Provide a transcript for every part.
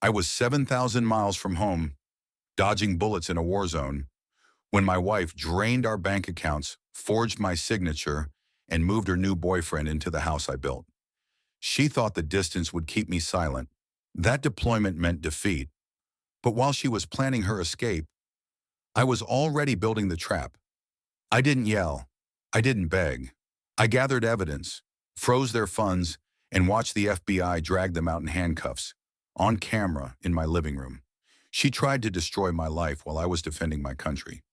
I was 7,000 miles from home, dodging bullets in a war zone, when my wife drained our bank accounts, forged my signature, and moved her new boyfriend into the house I built. She thought the distance would keep me silent. That deployment meant defeat. But while she was planning her escape, I was already building the trap. I didn't yell. I didn't beg. I gathered evidence, froze their funds, and watched the FBI drag them out in handcuffs, on camera in my living room. She tried to destroy my life while I was defending my country.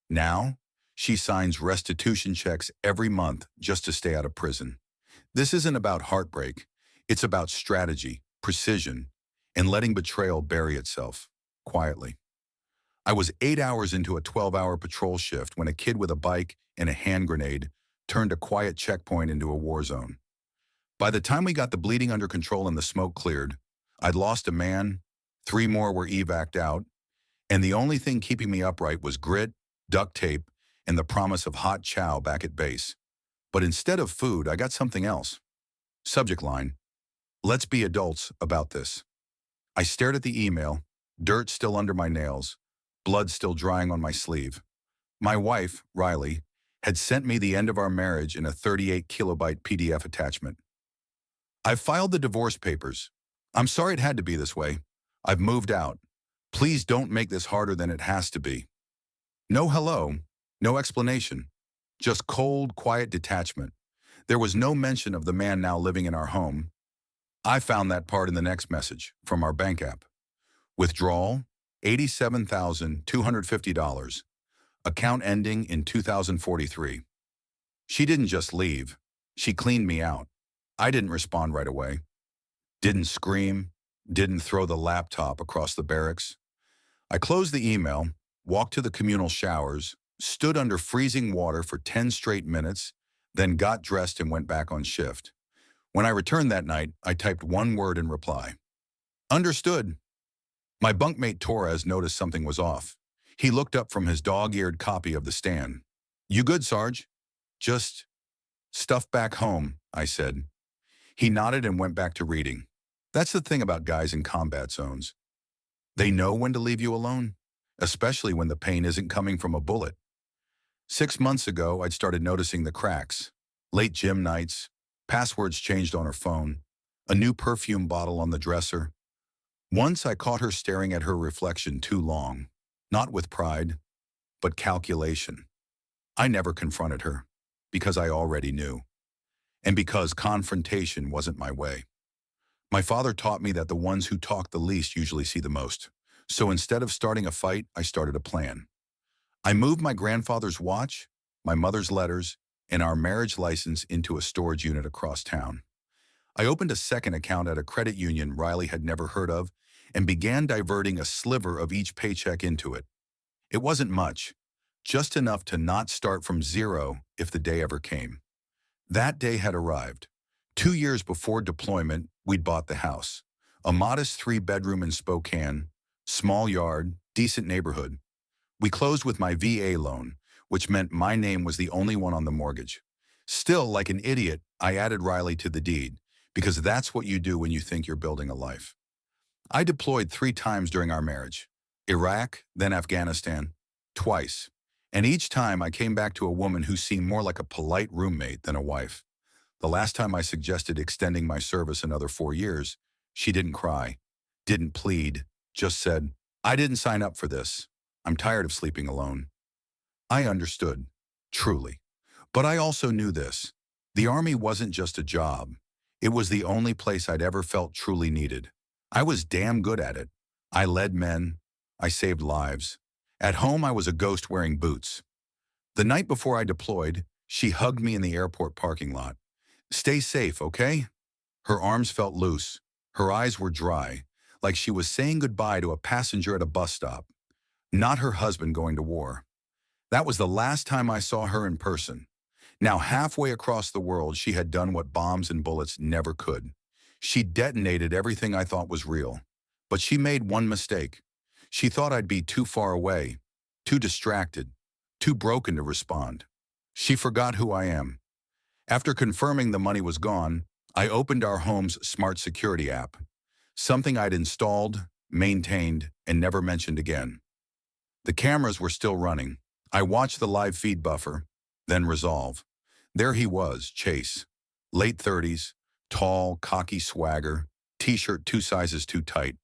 Now, she signs restitution checks every month just to stay out of prison. This isn't about heartbreak. It's about strategy, precision, and letting betrayal bury itself quietly. I was 8 hours into a 12-hour patrol shift when a kid with a bike and a hand grenade turned a quiet checkpoint into a war zone. By the time we got the bleeding under control and the smoke cleared, I'd lost a man, 3 more were evac'd out, and the only thing keeping me upright was grit, duct tape, and the promise of hot chow back at base. But instead of food, I got something else. Subject line: let's be adults about this. I stared at the email, dirt still under my nails, blood still drying on my sleeve. My wife, Riley, had sent me the end of our marriage in a 38 kilobyte PDF attachment. I've filed the divorce papers. I'm sorry it had to be this way. I've moved out. Please don't make this harder than it has to be. No hello, no explanation. Just cold, quiet detachment. There was no mention of the man now living in our home. I found that part in the next message from our bank app. Withdrawal, $87,250. Account ending in 2043. She didn't just leave. She cleaned me out. I didn't respond right away. Didn't scream. Didn't throw the laptop across the barracks. I closed the email, walked to the communal showers, stood under freezing water for 10 straight minutes, then got dressed and went back on shift. When I returned that night, I typed one word in reply. Understood. My bunkmate Torres noticed something was off. He looked up from his dog-eared copy of The Stand. You good, Sarge? Just stuff back home, I said. He nodded and went back to reading. That's the thing about guys in combat zones. They know when to leave you alone, especially when the pain isn't coming from a bullet. 6 months ago, I'd started noticing the cracks. Late gym nights, passwords changed on her phone, a new perfume bottle on the dresser. Once I caught her staring at her reflection too long, not with pride, but calculation. I never confronted her, because I already knew, and because confrontation wasn't my way. My father taught me that the ones who talk the least usually see the most. So instead of starting a fight, I started a plan. I moved my grandfather's watch, my mother's letters, and our marriage license into a storage unit across town. I opened a second account at a credit union Riley had never heard of and began diverting a sliver of each paycheck into it. It wasn't much, just enough to not start from zero if the day ever came. That day had arrived. 2 years before deployment, we'd bought the house. A modest 3-bedroom in Spokane, small yard, decent neighborhood. We closed with my VA loan, which meant my name was the only one on the mortgage. Still, like an idiot, I added Riley to the deed, because that's what you do when you think you're building a life. I deployed 3 times during our marriage. Iraq, then Afghanistan, twice. And each time I came back to a woman who seemed more like a polite roommate than a wife. The last time I suggested extending my service another 4 years, she didn't cry, didn't plead, just said, I didn't sign up for this. I'm tired of sleeping alone. I understood, truly. But I also knew this. The Army wasn't just a job. It was the only place I'd ever felt truly needed. I was damn good at it. I led men. I saved lives. At home, I was a ghost wearing boots. The night before I deployed, she hugged me in the airport parking lot. Stay safe, okay? Her arms felt loose. Her eyes were dry, like she was saying goodbye to a passenger at a bus stop, not her husband going to war. That was the last time I saw her in person. Now halfway across the world, she had done what bombs and bullets never could. She detonated everything I thought was real. But she made one mistake. She thought I'd be too far away, too distracted, too broken to respond. She forgot who I am. After confirming the money was gone, I opened our home's smart security app, something I'd installed, maintained, and never mentioned again. The cameras were still running. I watched the live feed buffer, then resolve. There he was, Chase. Late 30s, tall, cocky swagger, t-shirt 2 sizes too tight.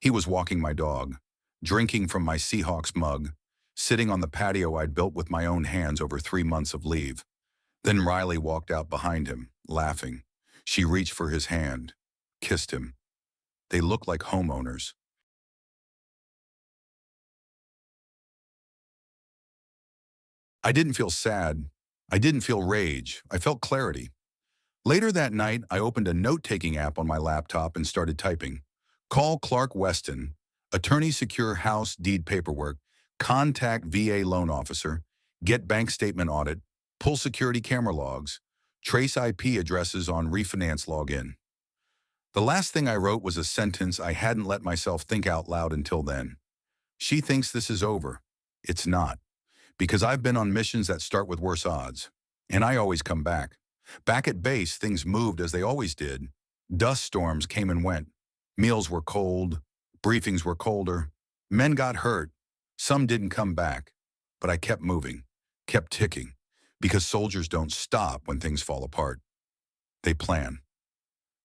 He was walking my dog, drinking from my Seahawks mug, sitting on the patio I'd built with my own hands over 3 months of leave. Then Riley walked out behind him, laughing. She reached for his hand, kissed him. They looked like homeowners. I didn't feel sad. I didn't feel rage. I felt clarity. Later that night, I opened a note-taking app on my laptop and started typing. Call Clark Weston, attorney secure house deed paperwork, contact VA loan officer, get bank statement audit, pull security camera logs, trace IP addresses on refinance login. The last thing I wrote was a sentence I hadn't let myself think out loud until then. She thinks this is over. It's not. Because I've been on missions that start with worse odds. And I always come back. Back at base, things moved as they always did. Dust storms came and went. Meals were cold. Briefings were colder. Men got hurt. Some didn't come back. But I kept moving, kept ticking, because soldiers don't stop when things fall apart. They plan.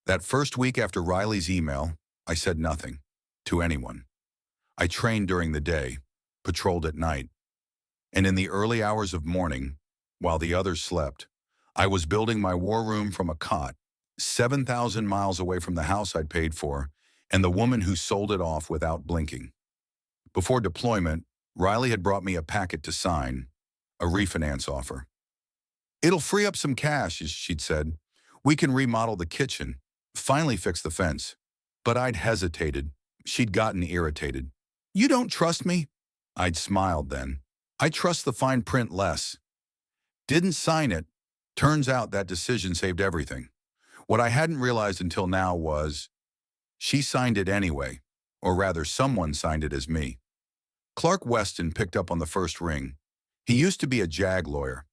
That first week after Riley's email, I said nothing to anyone. I trained during the day, patrolled at night. And in the early hours of morning, while the others slept, I was building my war room from a cot, 7,000 miles away from the house I'd paid for, and the woman who sold it off without blinking. Before deployment, Riley had brought me a packet to sign, a refinance offer. "It'll free up some cash," she'd said. "We can remodel the kitchen, finally fix the fence." But I'd hesitated. She'd gotten irritated. "You don't trust me?" I'd smiled then. "I trust the fine print less." Didn't sign it. Turns out that decision saved everything. What I hadn't realized until now was she signed it anyway, or rather someone signed it as me. Clark Weston picked up on the first ring. He used to be a JAG lawyer.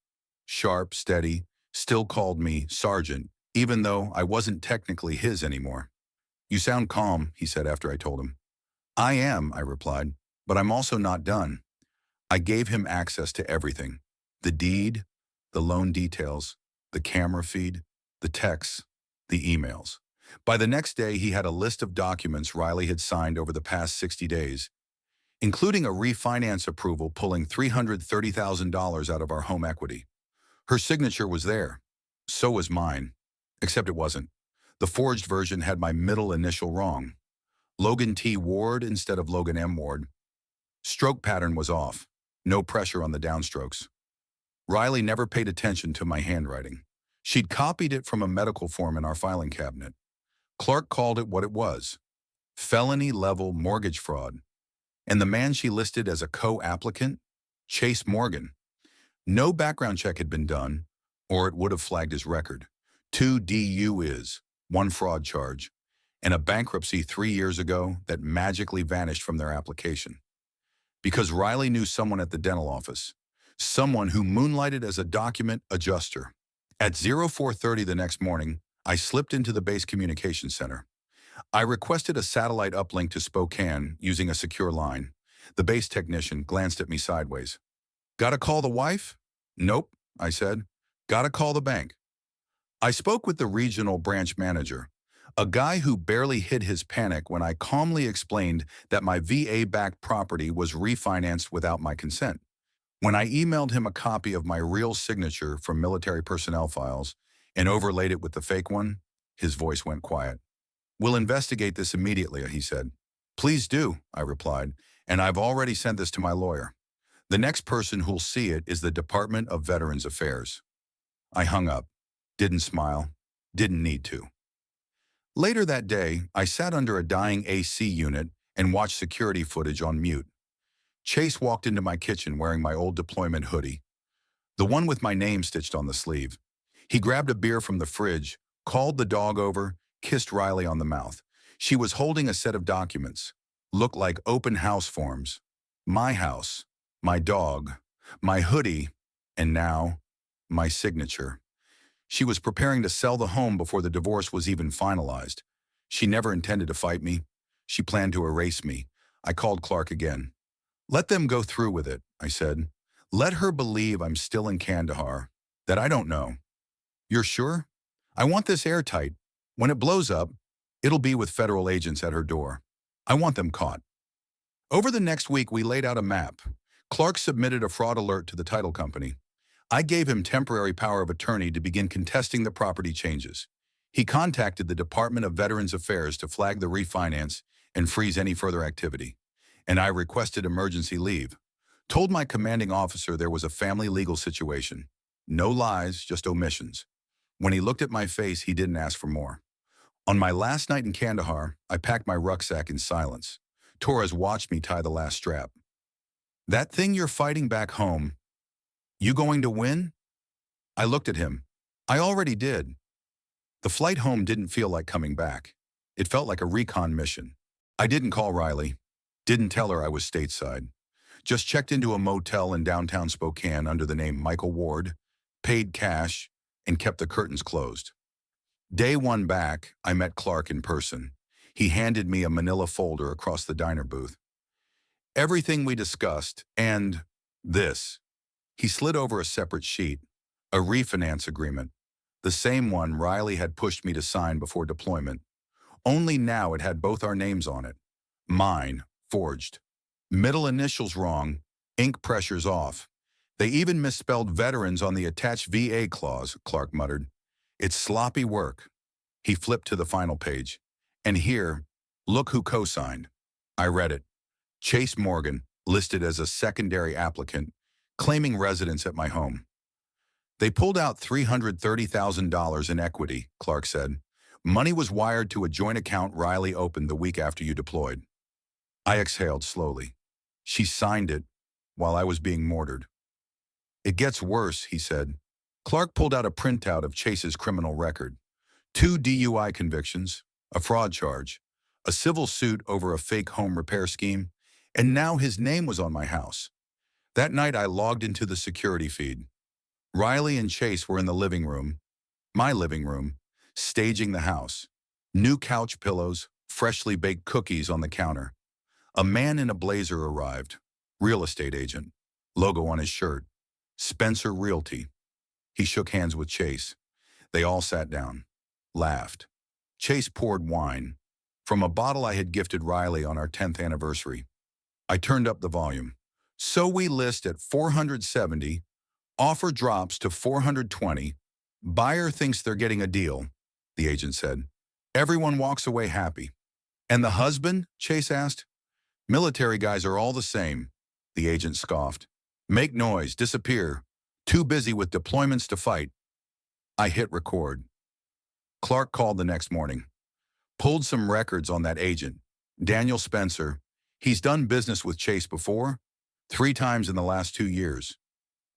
Sharp, steady, still called me Sergeant, even though I wasn't technically his anymore. "You sound calm," he said after I told him. "I am," I replied, "but I'm also not done." I gave him access to everything. The deed, the loan details, the camera feed, the texts, the emails. By the next day, he had a list of documents Riley had signed over the past 60 days, including a refinance approval pulling $330,000 out of our home equity. Her signature was there. So was mine. Except it wasn't. The forged version had my middle initial wrong. Logan T. Ward instead of Logan M. Ward. Stroke pattern was off. No pressure on the downstrokes. Riley never paid attention to my handwriting. She'd copied it from a medical form in our filing cabinet. Clark called it what it was: felony-level mortgage fraud. And the man she listed as a co-applicant? Chase Morgan. No background check had been done, or it would have flagged his record. 2 DUIs, 1 fraud charge, and a bankruptcy 3 years ago that magically vanished from their application. Because Riley knew someone at the dental office, someone who moonlighted as a document adjuster. At 0430 the next morning, I slipped into the base communication center. I requested a satellite uplink to Spokane using a secure line. The base technician glanced at me sideways. "Gotta call the wife?" "Nope," I said. "Gotta call the bank." I spoke with the regional branch manager, a guy who barely hid his panic when I calmly explained that my VA-backed property was refinanced without my consent. When I emailed him a copy of my real signature from military personnel files and overlaid it with the fake one, his voice went quiet. "We'll investigate this immediately," he said. "Please do," I replied, "and I've already sent this to my lawyer. The next person who'll see it is the Department of Veterans Affairs." I hung up. Didn't smile. Didn't need to. Later that day, I sat under a dying AC unit and watched security footage on mute. Chase walked into my kitchen wearing my old deployment hoodie, the one with my name stitched on the sleeve. He grabbed a beer from the fridge, called the dog over, kissed Riley on the mouth. She was holding a set of documents. Looked like open house forms. My house, my dog, my hoodie, and now, my signature. She was preparing to sell the home before the divorce was even finalized. She never intended to fight me. She planned to erase me. I called Clark again. Let them go through with it, I said. Let her believe I'm still in Kandahar, that I don't know. You're sure? I want this airtight. When it blows up, it'll be with federal agents at her door. I want them caught. Over the next week, we laid out a map. Clark submitted a fraud alert to the title company. I gave him temporary power of attorney to begin contesting the property changes. He contacted the Department of Veterans Affairs to flag the refinance and freeze any further activity. And I requested emergency leave. Told my commanding officer there was a family legal situation. No lies, just omissions. When he looked at my face, he didn't ask for more. On my last night in Kandahar, I packed my rucksack in silence. Torres watched me tie the last strap. That thing you're fighting back home, you going to win? I looked at him. I already did. The flight home didn't feel like coming back. It felt like a recon mission. I didn't call Riley. Didn't tell her I was stateside. Just checked into a motel in downtown Spokane under the name Michael Ward, paid cash, and kept the curtains closed. Day one back, I met Clark in person. He handed me a manila folder across the diner booth. Everything we discussed, and this. He slid over a separate sheet, a refinance agreement, the same one Riley had pushed me to sign before deployment. Only now it had both our names on it. Mine, forged. Middle initials wrong, ink pressures off. They even misspelled veterans on the attached VA clause, Clark muttered. It's sloppy work. He flipped to the final page. And here, look who co-signed. I read it. Chase Morgan, listed as a secondary applicant, claiming residence at my home. They pulled out $330,000 in equity, Clark said. Money was wired to a joint account Riley opened the week after you deployed. I exhaled slowly. She signed it while I was being mortared. It gets worse, he said. Clark pulled out a printout of Chase's criminal record. 2 DUI convictions, a fraud charge, a civil suit over a fake home repair scheme, and now his name was on my house. That night I logged into the security feed. Riley and Chase were in the living room, my living room, staging the house. New couch pillows, freshly baked cookies on the counter. A man in a blazer arrived, real estate agent, logo on his shirt, Spencer Realty. He shook hands with Chase. They all sat down, laughed. Chase poured wine from a bottle I had gifted Riley on our 10th anniversary. I turned up the volume. So we list at 470, offer drops to 420, buyer thinks they're getting a deal, the agent said. Everyone walks away happy. And the husband? Chase asked. Military guys are all the same, the agent scoffed. Make noise, disappear. Too busy with deployments to fight. I hit record. Clark called the next morning. Pulled some records on that agent, Daniel Spencer. He's done business with Chase before, 3 times in the last 2 years.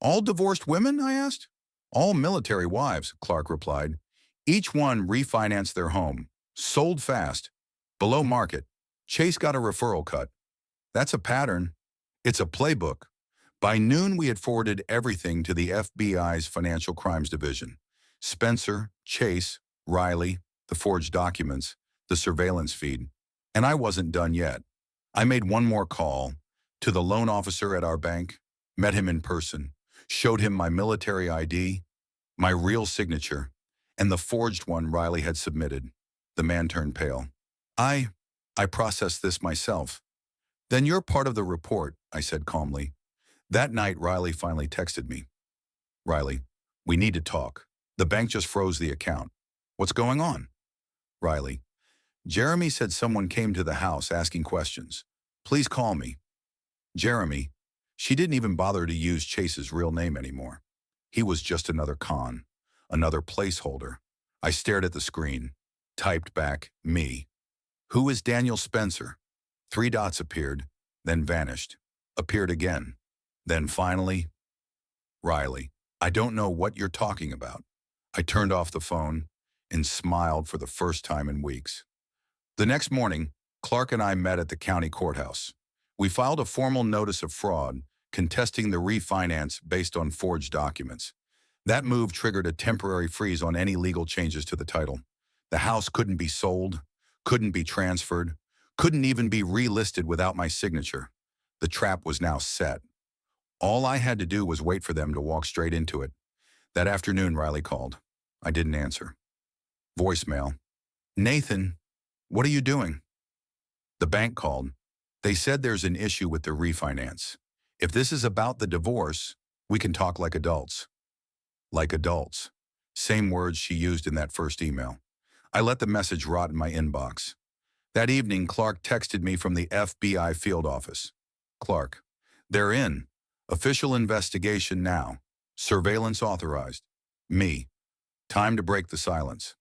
All divorced women, I asked. All military wives, Clark replied. Each one refinanced their home, sold fast, below market. Chase got a referral cut. That's a pattern. It's a playbook. By noon, we had forwarded everything to the FBI's Financial Crimes Division. Spencer, Chase, Riley, the forged documents, the surveillance feed. And I wasn't done yet. I made one more call to the loan officer at our bank, met him in person, showed him my military ID, my real signature, and the forged one Riley had submitted. The man turned pale. I processed this myself. Then you're part of the report, I said calmly. That night, Riley finally texted me. Riley, we need to talk. The bank just froze the account. What's going on? Riley, Jeremy said someone came to the house asking questions. Please call me. Jeremy, she didn't even bother to use Chase's real name anymore. He was just another con, another placeholder. I stared at the screen, typed back, me. Who is Daniel Spencer? 3 dots appeared, then vanished, appeared again. Then finally, Riley, I don't know what you're talking about. I turned off the phone and smiled for the first time in weeks. The next morning, Clark and I met at the county courthouse. We filed a formal notice of fraud, contesting the refinance based on forged documents. That move triggered a temporary freeze on any legal changes to the title. The house couldn't be sold, couldn't be transferred, Couldn't even be relisted without my signature. The trap was now set. All I had to do was wait for them to walk straight into it. That afternoon, Riley called. I didn't answer. Voicemail. Nathan, what are you doing? The bank called. They said there's an issue with the refinance. If this is about the divorce, we can talk like adults. Like adults. Same words she used in that first email. I let the message rot in my inbox. That evening, Clark texted me from the FBI field office. Clark, they're in. Official investigation now. Surveillance authorized. Me. Time to break the silence.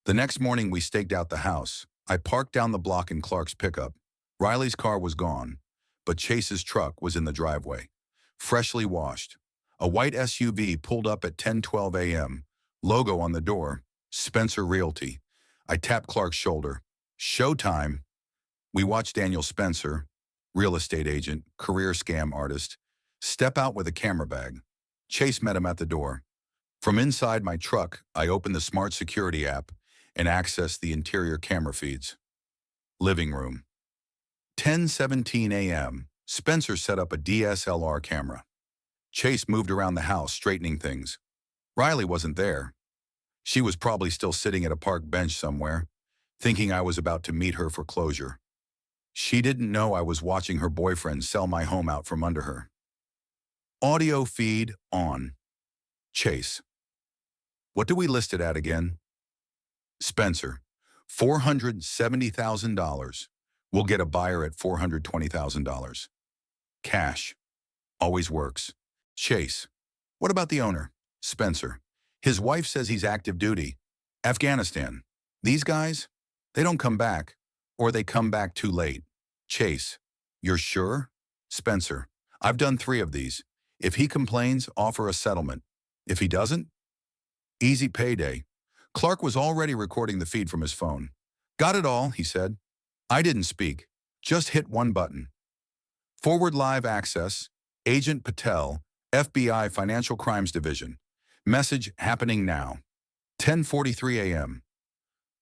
The next morning, we staked out the house. I parked down the block in Clark's pickup. Riley's car was gone, but Chase's truck was in the driveway. Freshly washed. A white SUV pulled up at 10:12 a.m. Logo on the door, Spencer Realty. I tapped Clark's shoulder. Showtime. We watched Daniel Spencer, real estate agent, career scam artist, step out with a camera bag. Chase met him at the door. From inside my truck, I opened the smart security app and accessed the interior camera feeds. Living room. 10:17 a.m. Spencer set up a DSLR camera. Chase moved around the house, straightening things. Riley wasn't there. She was probably still sitting at a park bench somewhere, thinking I was about to meet her for closure. She didn't know I was watching her boyfriend sell my home out from under her. Audio feed on. Chase. What do we list it at again? Spencer. $470,000. We'll get a buyer at $420,000. Cash. Always works. Chase. What about the owner? Spencer. His wife says he's active duty. Afghanistan. These guys? They don't come back, or they come back too late. Chase. You're sure? Spencer. I've done 3 of these. If he complains, offer a settlement. If he doesn't, easy payday. Clark was already recording the feed from his phone. Got it all, he said. I didn't speak. Just hit one button. Forward live access. Agent Patel, FBI Financial Crimes Division. Message happening now. 10:43 a.m.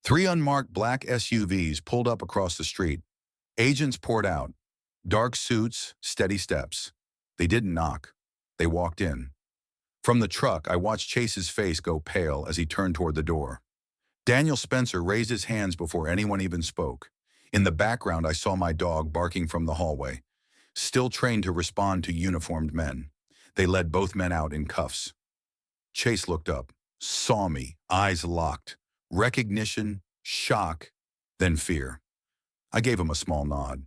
3 unmarked black SUVs pulled up across the street. Agents poured out. Dark suits, steady steps. They didn't knock. They walked in. From the truck, I watched Chase's face go pale as he turned toward the door. Daniel Spencer raised his hands before anyone even spoke. In the background, I saw my dog barking from the hallway, still trained to respond to uniformed men. They led both men out in cuffs. Chase looked up, saw me, eyes locked. Recognition, shock, then fear. I gave him a small nod.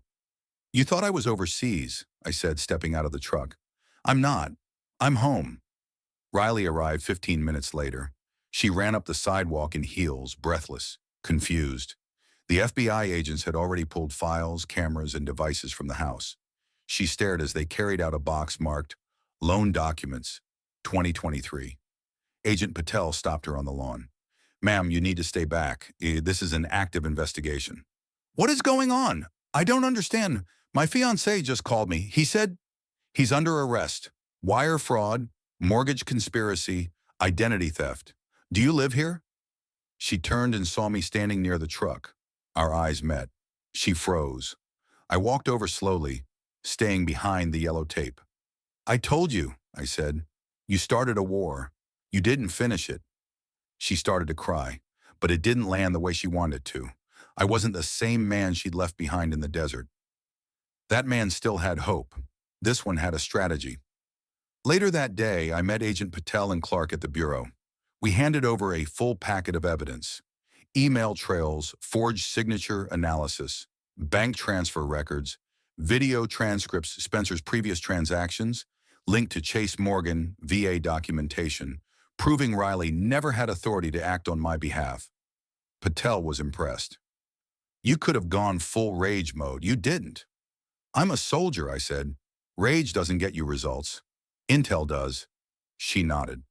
You thought I was overseas, I said, stepping out of the truck. I'm not. I'm home. Riley arrived 15 minutes later. She ran up the sidewalk in heels, breathless, confused. The FBI agents had already pulled files, cameras, and devices from the house. She stared as they carried out a box marked, Loan Documents, 2023. Agent Patel stopped her on the lawn. Ma'am, you need to stay back. This is an active investigation. What is going on? I don't understand. My fiancé just called me. He said he's under arrest. Wire fraud, mortgage conspiracy, identity theft. Do you live here? She turned and saw me standing near the truck. Our eyes met. She froze. I walked over slowly, staying behind the yellow tape. I told you, I said. You started a war. You didn't finish it. She started to cry, but it didn't land the way she wanted to. I wasn't the same man she'd left behind in the desert. That man still had hope. This one had a strategy. Later that day, I met Agent Patel and Clark at the bureau. We handed over a full packet of evidence. Email trails, forged signature analysis, bank transfer records, video transcripts Spencer's previous transactions, linked to Chase Morgan VA documentation, proving Riley never had authority to act on my behalf. Patel was impressed. You could have gone full rage mode. You didn't. I'm a soldier, I said. Rage doesn't get you results. Intel does. She nodded.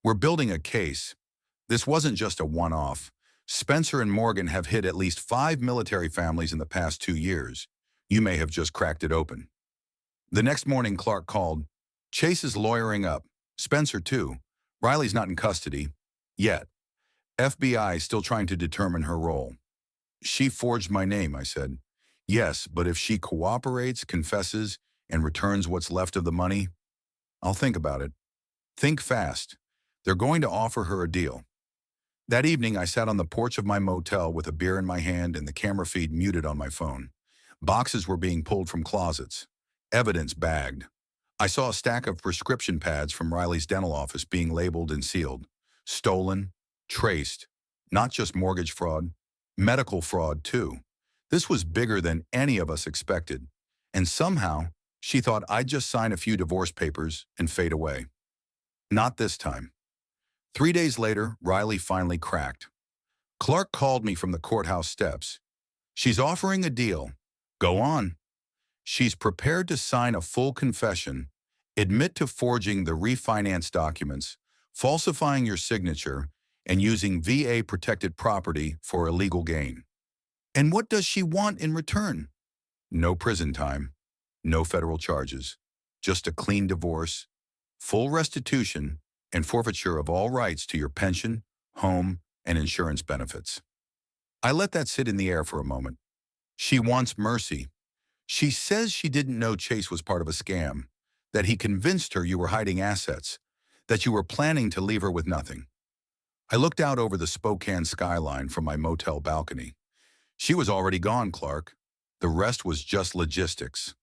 We're building a case. This wasn't just a one-off. Spencer and Morgan have hit at least 5 military families in the past 2 years. You may have just cracked it open. The next morning, Clark called. Chase is lawyering up. Spencer, too. Riley's not in custody. Yet. FBI is still trying to determine her role. She forged my name, I said. Yes, but if she cooperates, confesses, and returns what's left of the money, I'll think about it. Think fast. They're going to offer her a deal. That evening, I sat on the porch of my motel with a beer in my hand and the camera feed muted on my phone. Boxes were being pulled from closets. Evidence bagged. I saw a stack of prescription pads from Riley's dental office being labeled and sealed. Stolen, traced, not just mortgage fraud, medical fraud too. This was bigger than any of us expected. And somehow, she thought I'd just sign a few divorce papers and fade away. Not this time. 3 days later, Riley finally cracked. Clark called me from the courthouse steps. She's offering a deal. Go on. She's prepared to sign a full confession, admit to forging the refinance documents, falsifying your signature, and using VA-protected property for illegal gain. And what does she want in return? No prison time, no federal charges, just a clean divorce, full restitution, and forfeiture of all rights to your pension, home, and insurance benefits. I let that sit in the air for a moment. She wants mercy. She says she didn't know Chase was part of a scam, that he convinced her you were hiding assets, that you were planning to leave her with nothing. I looked out over the Spokane skyline from my motel balcony. She was already gone, Clark. The rest was just logistics.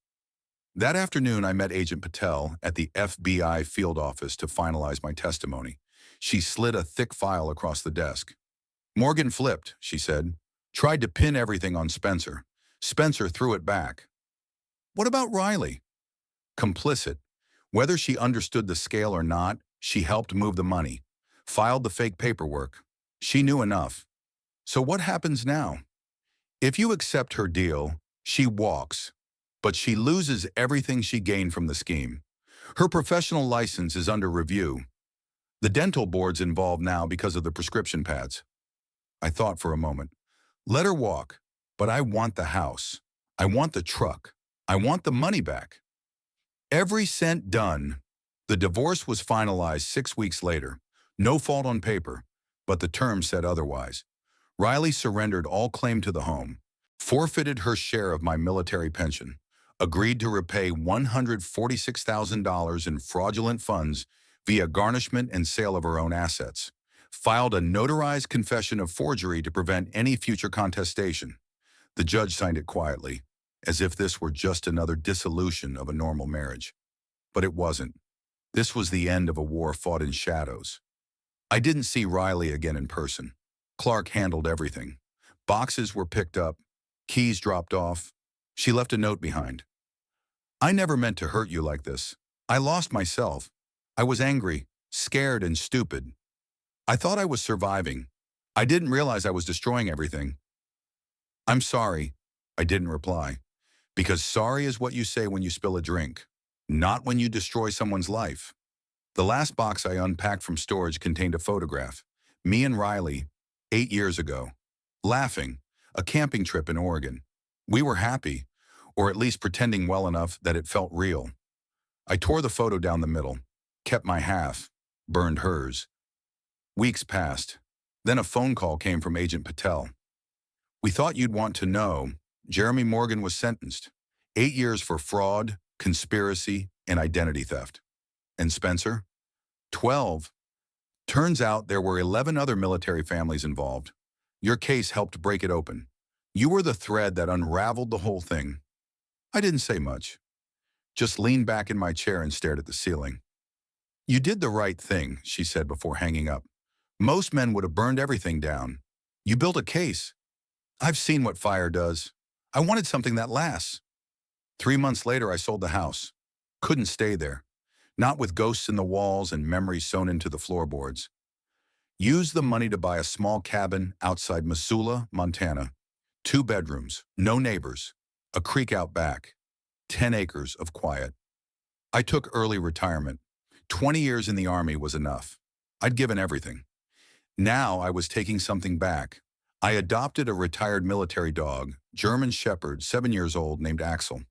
That afternoon, I met Agent Patel at the FBI field office to finalize my testimony. She slid a thick file across the desk. Morgan flipped, she said. Tried to pin everything on Spencer. Spencer threw it back. What about Riley? Complicit. Whether she understood the scale or not, she helped move the money, filed the fake paperwork. She knew enough. So what happens now? If you accept her deal, she walks, but she loses everything she gained from the scheme. Her professional license is under review. The dental board's involved now because of the prescription pads. I thought for a moment. Let her walk, but I want the house. I want the truck. I want the money back. Every cent done. The divorce was finalized 6 weeks later. No fault on paper, but the terms said otherwise. Riley surrendered all claim to the home, forfeited her share of my military pension, agreed to repay $146,000 in fraudulent funds via garnishment and sale of her own assets, filed a notarized confession of forgery to prevent any future contestation. The judge signed it quietly, as if this were just another dissolution of a normal marriage. But it wasn't. This was the end of a war fought in shadows. I didn't see Riley again in person. Clark handled everything. Boxes were picked up, keys dropped off. She left a note behind. I never meant to hurt you like this. I lost myself. I was angry, scared, and stupid. I thought I was surviving. I didn't realize I was destroying everything. I'm sorry, I didn't reply. Because sorry is what you say when you spill a drink, not when you destroy someone's life. The last box I unpacked from storage contained a photograph. Me and Riley, 8 years ago. Laughing, a camping trip in Oregon. We were happy, or at least pretending well enough that it felt real. I tore the photo down the middle, kept my half, burned hers. Weeks passed. Then a phone call came from Agent Patel. We thought you'd want to know. Jeremy Morgan was sentenced. 8 years for fraud, conspiracy, and identity theft. And Spencer? 12. Turns out there were 11 other military families involved. Your case helped break it open. You were the thread that unraveled the whole thing. I didn't say much. Just leaned back in my chair and stared at the ceiling. You did the right thing, she said before hanging up. Most men would have burned everything down. You built a case. I've seen what fire does. I wanted something that lasts. 3 months later, I sold the house. Couldn't stay there. Not with ghosts in the walls and memories sewn into the floorboards. Used the money to buy a small cabin outside Missoula, Montana. 2 bedrooms, no neighbors, a creek out back, 10 acres of quiet. I took early retirement. 20 years in the Army was enough. I'd given everything. Now I was taking something back. I adopted a retired military dog, German Shepherd, 7 years old, named Axel.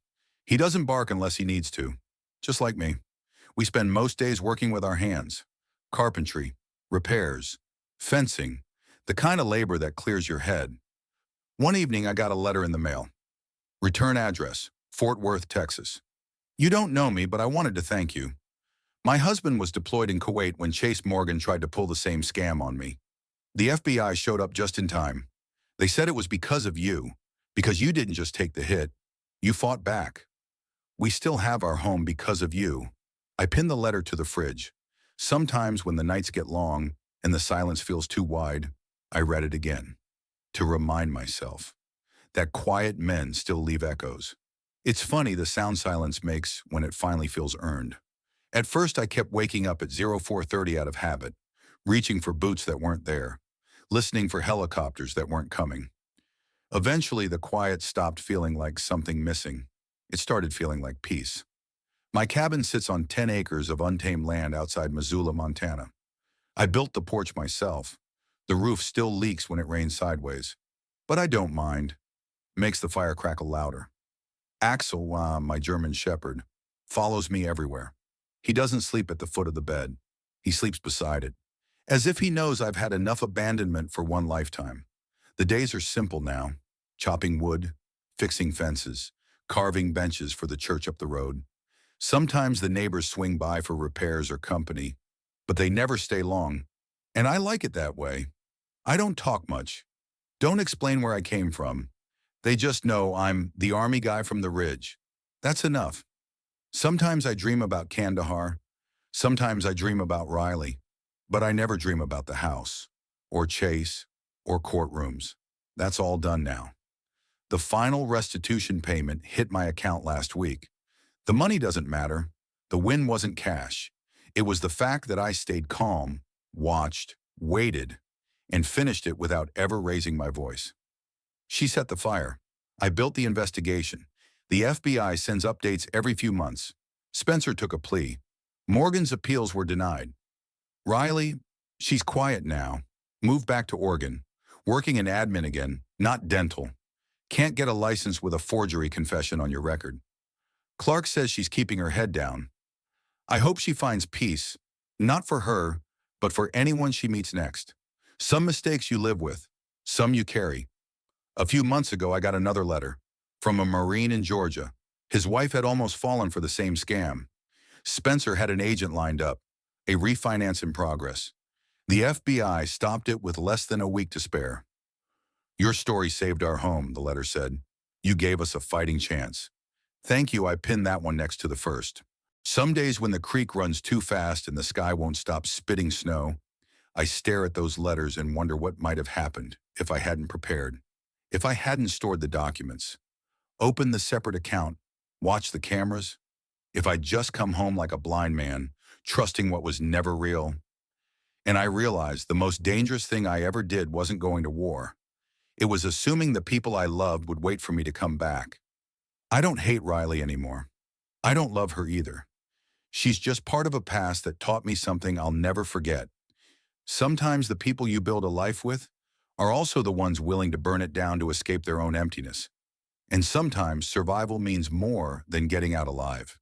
He doesn't bark unless he needs to, just like me. We spend most days working with our hands. Carpentry, repairs, fencing, the kind of labor that clears your head. One evening I got a letter in the mail. Return address, Fort Worth, Texas. You don't know me, but I wanted to thank you. My husband was deployed in Kuwait when Chase Morgan tried to pull the same scam on me. The FBI showed up just in time. They said it was because of you, because you didn't just take the hit, you fought back. We still have our home because of you. I pinned the letter to the fridge. Sometimes when the nights get long and the silence feels too wide, I read it again to remind myself that quiet men still leave echoes. It's funny the sound silence makes when it finally feels earned. At first, I kept waking up at 0430 out of habit, reaching for boots that weren't there, listening for helicopters that weren't coming. Eventually, the quiet stopped feeling like something missing. It started feeling like peace. My cabin sits on 10 acres of untamed land outside Missoula, Montana. I built the porch myself. The roof still leaks when it rains sideways. But I don't mind. Makes the fire crackle louder. Axel, my German shepherd, follows me everywhere. He doesn't sleep at the foot of the bed. He sleeps beside it, as if he knows I've had enough abandonment for one lifetime. The days are simple now. Chopping wood, fixing fences, carving benches for the church up the road. Sometimes the neighbors swing by for repairs or company, but they never stay long. And I like it that way. I don't talk much. Don't explain where I came from. They just know I'm the army guy from the Ridge. That's enough. Sometimes I dream about Kandahar. Sometimes I dream about Riley. But I never dream about the house, or Chase, or courtrooms. That's all done now. The final restitution payment hit my account last week. The money doesn't matter. The win wasn't cash. It was the fact that I stayed calm, watched, waited, and finished it without ever raising my voice. She set the fire. I built the investigation. The FBI sends updates every few months. Spencer took a plea. Morgan's appeals were denied. Riley, she's quiet now. Moved back to Oregon. Working in admin again, not dental. Can't get a license with a forgery confession on your record. Clark says she's keeping her head down. I hope she finds peace, not for her, but for anyone she meets next. Some mistakes you live with, some you carry. A few months ago, I got another letter from a Marine in Georgia. His wife had almost fallen for the same scam. Spencer had an agent lined up, a refinance in progress. The FBI stopped it with less than a week to spare. Your story saved our home, the letter said. You gave us a fighting chance. Thank you, I pinned that one next to the first. Some days when the creek runs too fast and the sky won't stop spitting snow, I stare at those letters and wonder what might have happened if I hadn't prepared, if I hadn't stored the documents, opened the separate account, watched the cameras, if I'd just come home like a blind man, trusting what was never real. And I realized the most dangerous thing I ever did wasn't going to war. It was assuming the people I loved would wait for me to come back. I don't hate Riley anymore. I don't love her either. She's just part of a past that taught me something I'll never forget. Sometimes the people you build a life with are also the ones willing to burn it down to escape their own emptiness. And sometimes survival means more than getting out alive.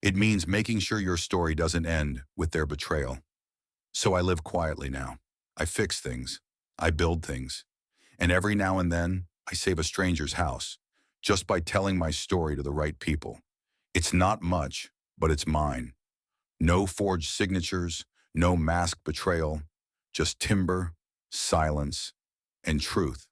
It means making sure your story doesn't end with their betrayal. So I live quietly now. I fix things. I build things. And every now and then, I save a stranger's house, just by telling my story to the right people. It's not much, but it's mine. No forged signatures, no masked betrayal, just timber, silence, and truth.